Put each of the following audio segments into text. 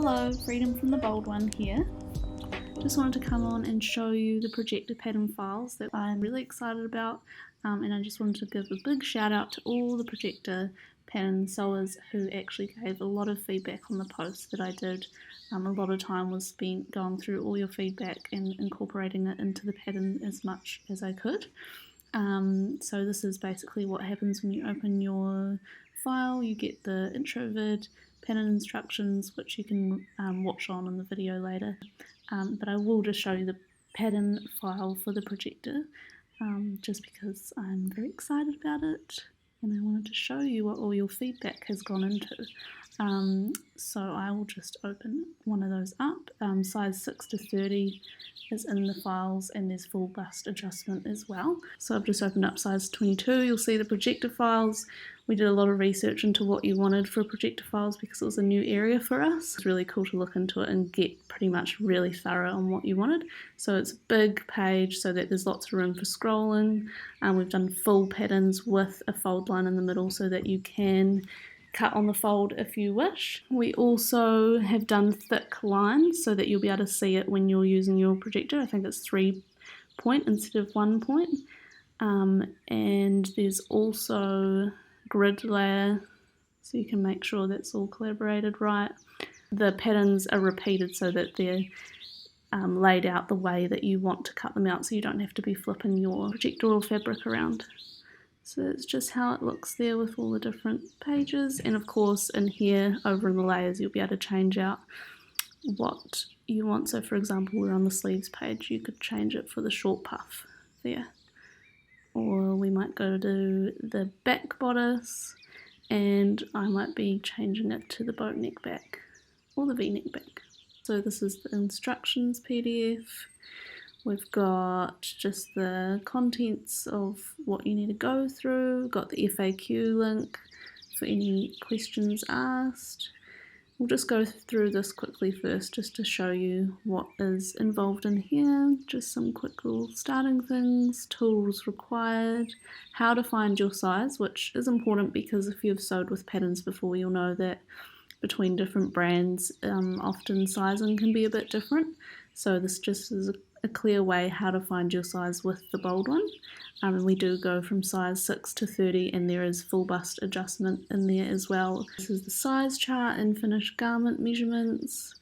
Hello, Freedom from the Bold One here. Just wanted to come on and show you the projector pattern files that I'm really excited about, and I just wanted to give a big shout out to all the projector pattern sewers who actually gave a lot of feedback on the post that I did. A lot of time was spent going through all your feedback and incorporating it into the pattern as much as I could. So this is basically what happens when you open your file. You get the intro vid, pattern instructions, which you can watch on in the video later, but I will just show you the pattern file for the projector, just because I'm very excited about it and I wanted to show you what all your feedback has gone into. So I will just open one of those up. Size 6 to 30 is in the files, and there's full bust adjustment as well. So I've just opened up size 22. You'll see the projector files. We did a lot of research into what you wanted for projector files because it was a new area for us. It's really cool to look into it and get pretty much really thorough on what you wanted. So it's a big page so that there's lots of room for scrolling. We've done full patterns with a fold line in the middle so that you can cut on the fold if you wish. We also have done thick lines so that you'll be able to see it when you're using your projector. I think it's 3 point instead of 1 point. And there's also grid layer so you can make sure that's all collaborated right. The patterns are repeated so that they're laid out the way that you want to cut them out, so you don't have to be flipping your projector or fabric around. So that's just how it looks there with all the different pages, and of course in here over in the layers you'll be able to change out what you want. So for example, we're on the sleeves page, you could change it for the short puff there, or we might go to the back bodice and I might be changing it to the boat neck back or the v-neck back. So this is the instructions PDF. We've got just the contents of what you need to go through. We've got the FAQ link for any questions asked. We'll just go through this quickly first just to show you what is involved in here. Just some quick little starting things, tools required, how to find your size, which is important because if you've sewed with patterns before, you'll know that between different brands, often sizing can be a bit different. So this just is a clear way how to find your size with the bold one. And we do go from size 6 to 30, and there is full bust adjustment in there as well. This is the size chart and finished garment measurements.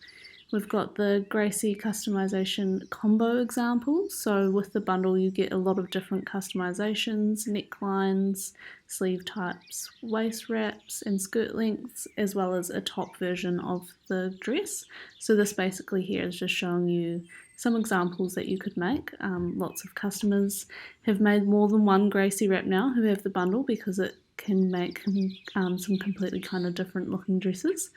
We've got the Gracie customization combo examples. So with the bundle you get a lot of different customizations, necklines, sleeve types, waist wraps and skirt lengths, as well as a top version of the dress. So this basically here is just showing you some examples that you could make. Lots of customers have made more than one Gracie wrap now who have the bundle because it can make some completely kind of different looking dresses.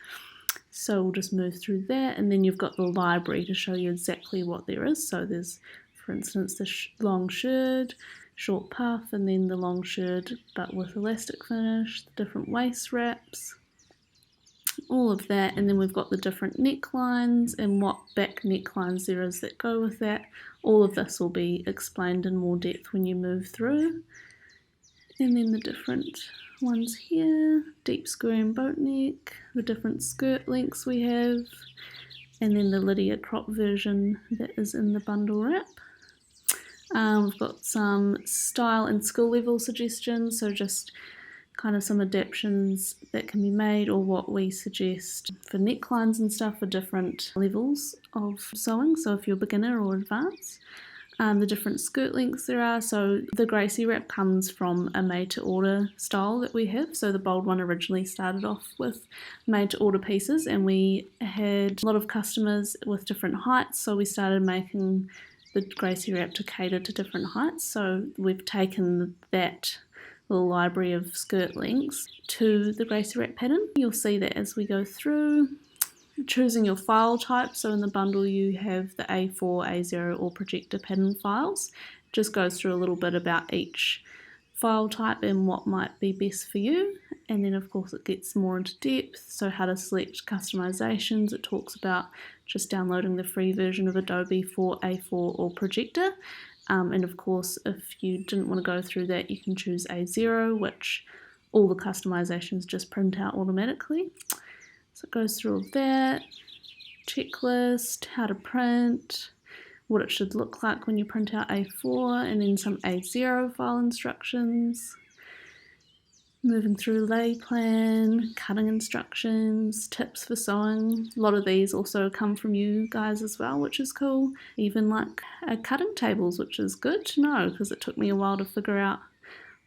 So we'll just move through that, and then you've got the library to show you exactly what there is. So there's, for instance, the long shirt, short puff, and then the long shirt but with elastic finish, the different waist wraps, all of that. And then we've got the different necklines and what back necklines there is that go with that. All of this will be explained in more depth when you move through. And then the different ones here, deep square and boat neck, the different skirt lengths we have, and then the Lydia crop version that is in the bundle wrap. We've got some style and skill level suggestions, so just kind of some adaptations that can be made, or what we suggest for necklines and stuff for different levels of sewing, so if you're beginner or advanced. The different skirt lengths there are. So the Gracie wrap comes from a made to order style that we have. So the bold one originally started off with made to order pieces, and we had a lot of customers with different heights, so we started making the Gracie wrap to cater to different heights. So we've taken that little library of skirt lengths to the Gracie wrap pattern. You'll see that as we go through. Choosing your file type, so in the bundle you have the A4, A0 or projector pattern files. It just goes through a little bit about each file type and what might be best for you, and then of course it gets more into depth, so how to select customizations. It talks about just downloading the free version of Adobe for A4 or projector, and of course if you didn't want to go through that you can choose A0, which all the customizations just print out automatically. So it goes through all that. checklist, how to print, what it should look like when you print out A4, and then some A0 file instructions. Moving through lay plan, cutting instructions, tips for sewing. A lot of these also come from you guys as well, which is cool. Even like cutting tables, which is good to know because it took me a while to figure out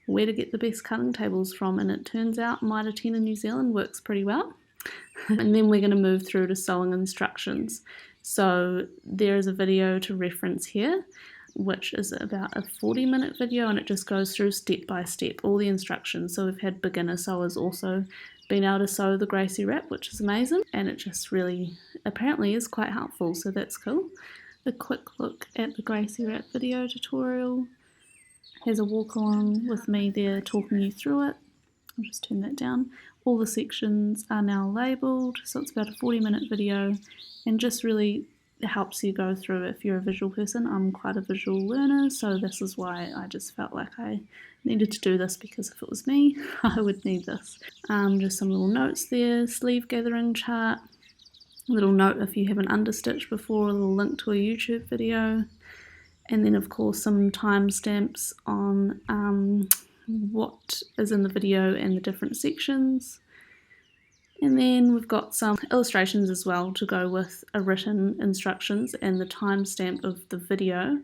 where to get the best cutting tables from, and it turns out Mitre 10 in New Zealand works pretty well. And then we're going to move through to sewing instructions. So there is a video to reference here, which is about a 40-minute video, and it just goes through step by step all the instructions. So we've had beginner sewers also being able to sew the Gracie wrap, which is amazing, and it just really apparently is quite helpful, so that's cool. A quick look at the Gracie wrap video tutorial. Here's a walk along with me there talking you through it. I'll just turn that down. All the sections are now labelled, so it's about a 40-minute video, and just really helps you go through if you're a visual person. I'm quite a visual learner, so this is why I just felt like I needed to do this, because if it was me, I would need this. Just some little notes there, sleeve gathering chart, a little note if you haven't understitched before, a little link to a YouTube video, and then of course some timestamps on what is in the video and the different sections. And then we've got some illustrations as well to go with a written instructions, and the timestamp of the video,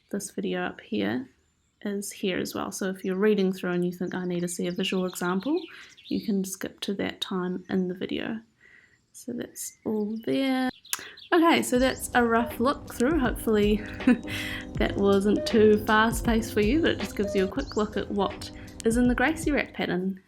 this video up here, is here as well. So if you're reading through and you think I need to see a visual example, you can skip to that time in the video. So that's all there. Okay, so that's a rough look through. Hopefully that wasn't too fast paced for you, but it just gives you a quick look at what is in the Gracie wrap pattern.